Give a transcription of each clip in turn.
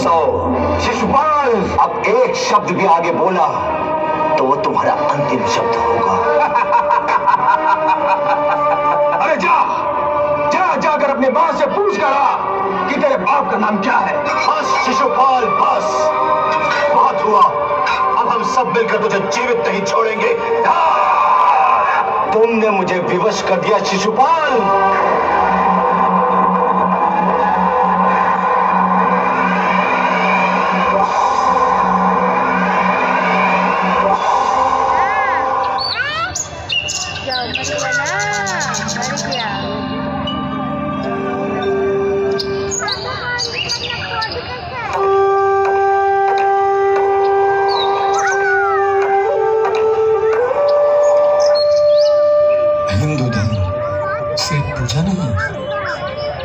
900। शिशुपाल, अब एक शब्द भी आगे बोला तो वो तुम्हारा अंतिम शब्द होगा। अरे जाकर अपने मां से पूछ कर आ कि तेरे बाप का नाम क्या है। बस शिशुपाल, बस बहुत हुआ। अब हम सब मिलकर तुझे जीवित नहीं छोड़ेंगे। तुमने मुझे विवश कर दिया शिशुपाल।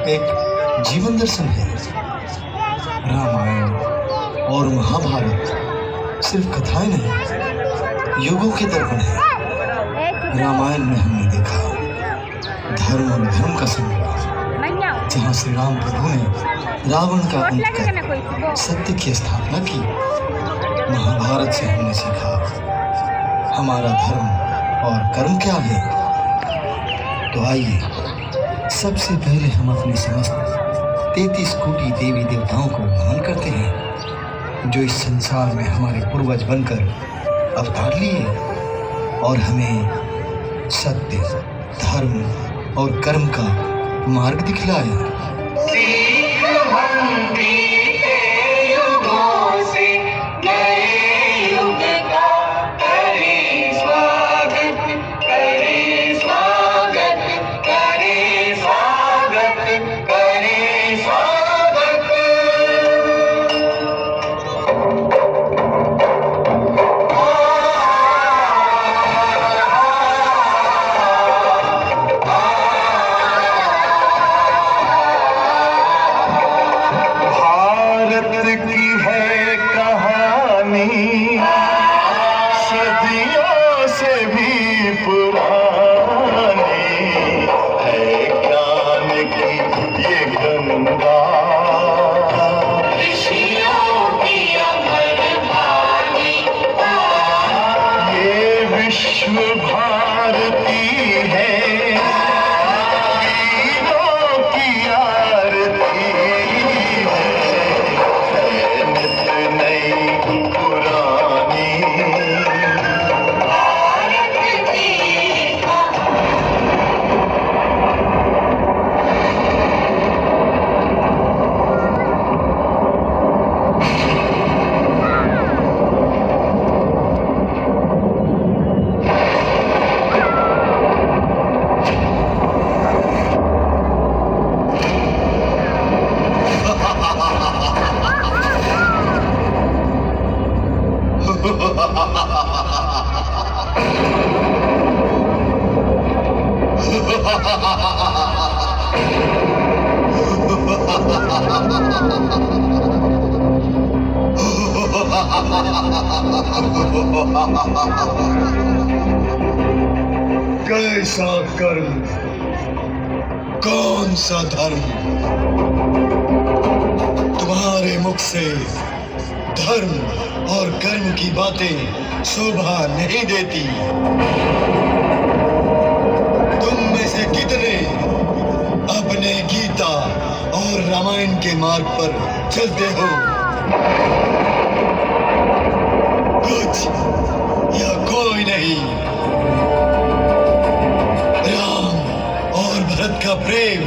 एक जीवन दर्शन है। रामायण और महाभारत सिर्फ कथाएं नहीं, युगों के दर्पण है। रामायण में हमने देखा धर्म और धर्म का संग्राम, जहाँ श्री राम प्रभु ने रावण का अंत कर सत्य की स्थापना की। महाभारत से हमने सीखा हमारा धर्म और कर्म क्या है। तो आइए सबसे पहले हम अपने समस्त 33 कोटि देवी देवताओं को नमन करते हैं, जो इस संसार में हमारे पूर्वज बनकर अवतार लिए और हमें सत्य, धर्म और कर्म का मार्ग दिखलाया। कैसा कर्म, कौन सा धर्म? तुम्हारे मुख से धर्म और कर्म की बातें शोभा नहीं देती। तुम में से कितने अपने गीता और रामायण के मार्ग पर चलते हो? कुछ या कोई नहीं। राम और भरत का प्रेम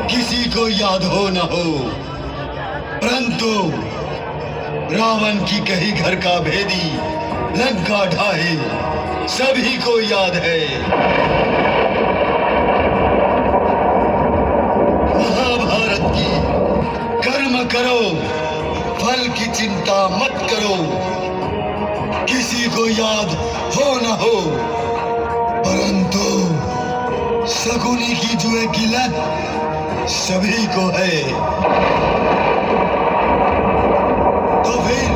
किसी को याद हो न हो, परंतु रावण की कही घर का भेदी लंका ढाहे सभी को याद है। महाभारत की कर्म करो, फल की चिंता मत करो। किसी को याद हो न हो, परंतु शकुनी की जुए की लत सभी को है। तो फिर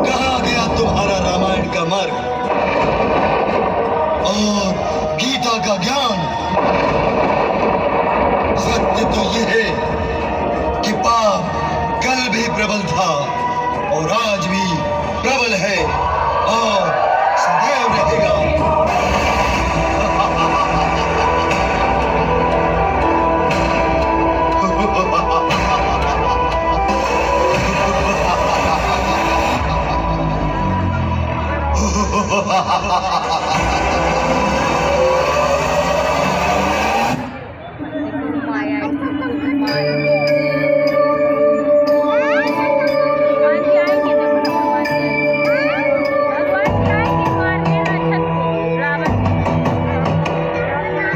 कहाँ गया तुम्हारा रामायण का मार्ग और गीता का ज्ञान? सत्य तो ये है कि पाप कल भी प्रबल था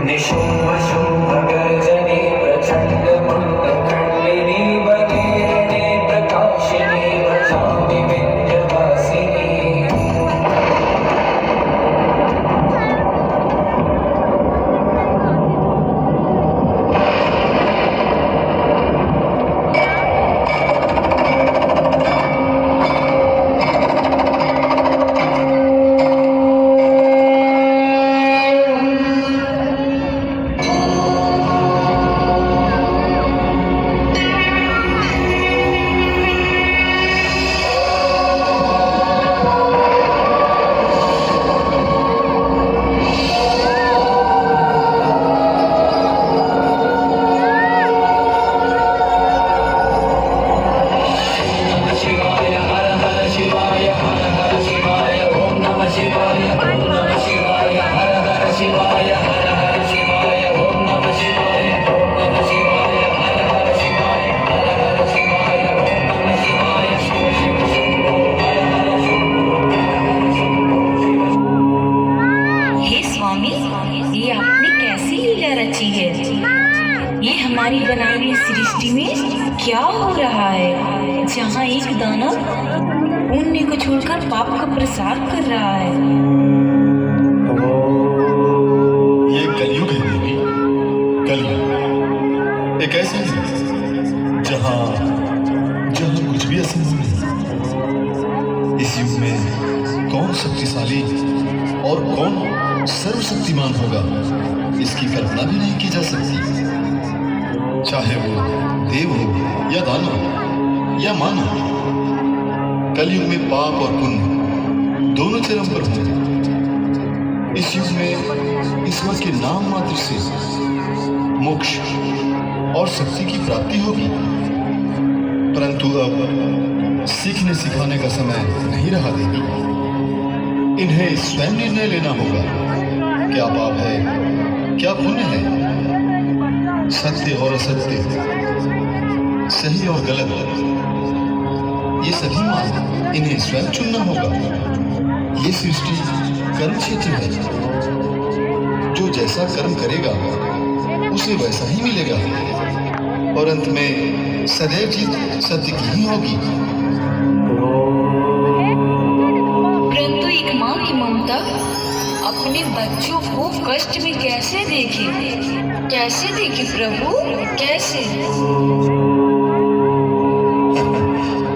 निशुम्भ शुम्भ गर्जनी प्रचंड मुंड खंडिनी बनेरणे प्रकाशिनी भजामि विंध्यवासिनी। ये हमारी बनाई हुई सृष्टि में क्या हो रहा है, जहाँ एक दानव पुण्य को छोड़कर पाप का प्रसार कर रहा है। ये कलयुग है देवी, कलयुग एक ऐसा युग जहाँ कुछ भी असंभव नहीं। इस युग में कौन शक्तिशाली और कौन सर्वशक्तिमान होगा, इसकी कल्पना भी नहीं की जा सकती। चाहे वो देव हो या दानव या मानव, कलयुग में पाप और पुण्य दोनों चरम पर होंगे। इस युग में ईश्वर के नाम मात्र से मोक्ष और शक्ति की प्राप्ति होगी। परंतु अब सीखने सिखाने का समय नहीं रहा देवी। इन्हें स्वयं निर्णय लेना होगा, क्या पाप है क्या पुण्य है, सत्य और असत्य, सही और गलत, ये सभी मार्ग इन्हें स्वयं चुनना होगा। ये सृष्टि कर्म क्षेत्र है, जो जैसा कर्म करेगा उसे वैसा ही मिलेगा और अंत में सदैव जीत सत्य की ही होगी। परंतु एक माँ की ममता अपने बच्चों को कष्ट में कैसे देखे प्रभु, कैसे?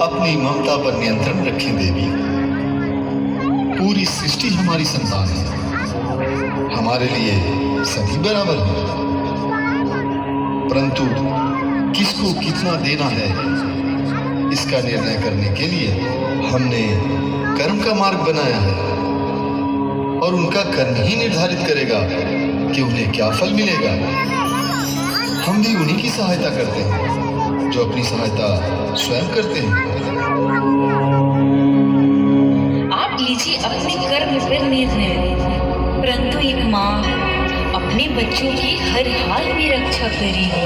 अपनी ममता पर नियंत्रण रखें देवी। पूरी सृष्टि हमारी संतान है, हमारे लिए सभी बराबर हैं। परंतु किसको कितना देना है, इसका निर्णय करने के लिए हमने कर्म का मार्ग बनाया है और उनका कर्म ही निर्धारित करेगा कि उन्हें क्या फल मिलेगा। हम भी उन्हीं की सहायता करते हैं जो अपनी सहायता स्वयं करते हैं। आप लीजिए अपने कर्म पर निर्णय, परंतु एक माँ अपने बच्चों की हर हाल में रक्षा करेगी,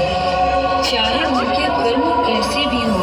चाहे उनके कर्म कैसे भी हो।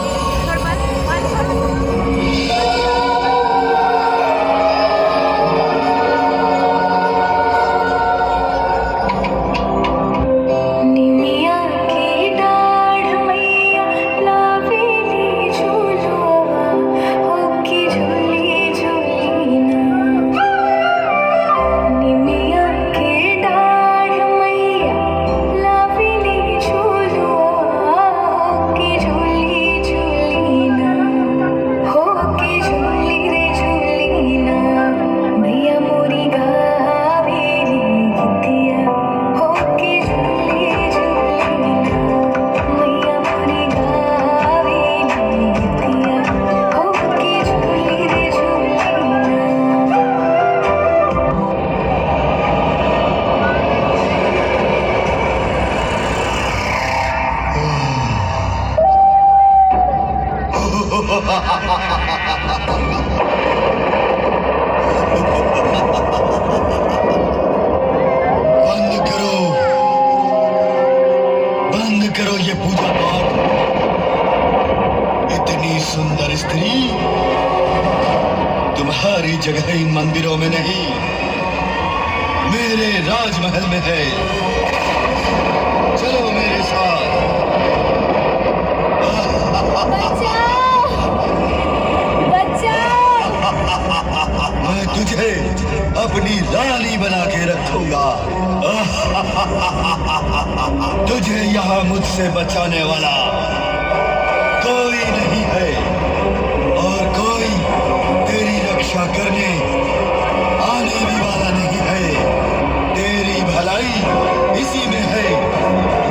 करो ये पूजा पाठ। इतनी सुंदर स्त्री तुम्हारी जगह इन मंदिरों में नहीं, मेरे राजमहल में है। चलो मेरे साथ। मैं तुझे अपनी रानी बना के रखूंगा। तुझे यहाँ मुझसे बचाने वाला कोई नहीं है और कोई तेरी रक्षा करने आने भी वाला नहीं है। तेरी भलाई इसी में है।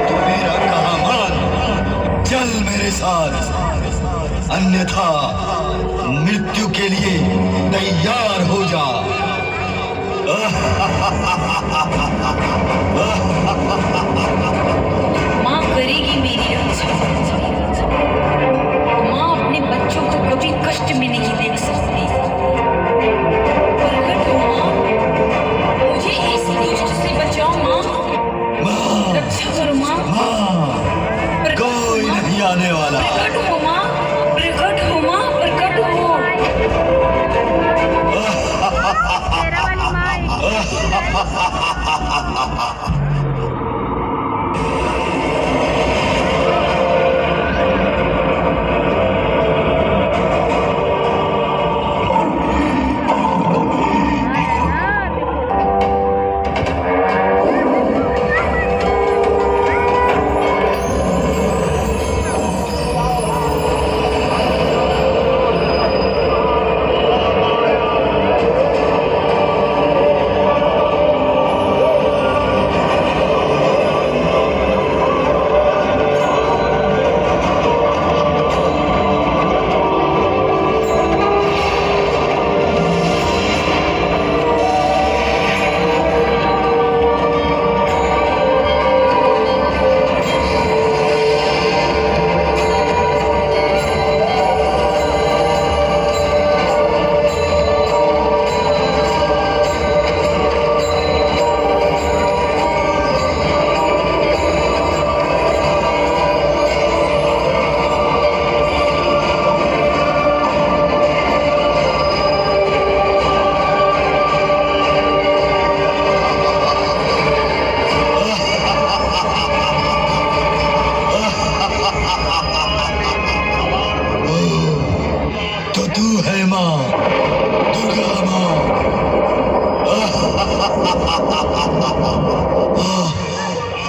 तू मेरा कहा मान, चल मेरे साथ, अन्यथा मृत्यु के लिए तैयार हो जा। माँ करेगी मेरी रक्षा। माँ अपने बच्चों को कभी कष्ट में नहीं देख सकती। प्रकट हो माँ, मुझे इस दुष्ट से बचाओ माँ। रक्षा करो माँ। कोई नहीं आने वाला। प्रकट हो माँ, प्रकट हो माँ, प्रकट हो।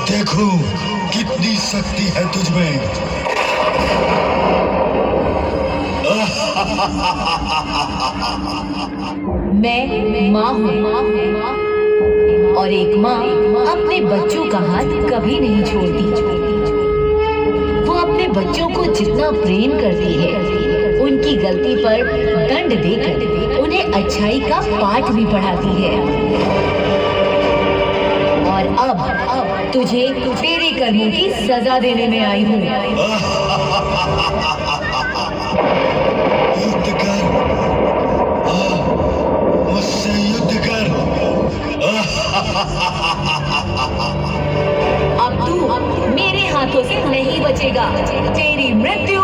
देखूं कितनी शक्ति है तुझ में। मैं माँ हूँ और एक माँ अपने बच्चों का हाथ कभी नहीं छोड़ती। वो अपने बच्चों को जितना प्रेम करती है, उनकी गलती पर दंड देकर उन्हें अच्छाई का पाठ भी पढ़ाती है। और अब तुझे तेरे कर्मों की सजा देने में आई हूँ। युद्ध कर, मुझसे युद्ध कर। अब तू मेरे हाथों से नहीं बचेगा। तेरी मृत्यु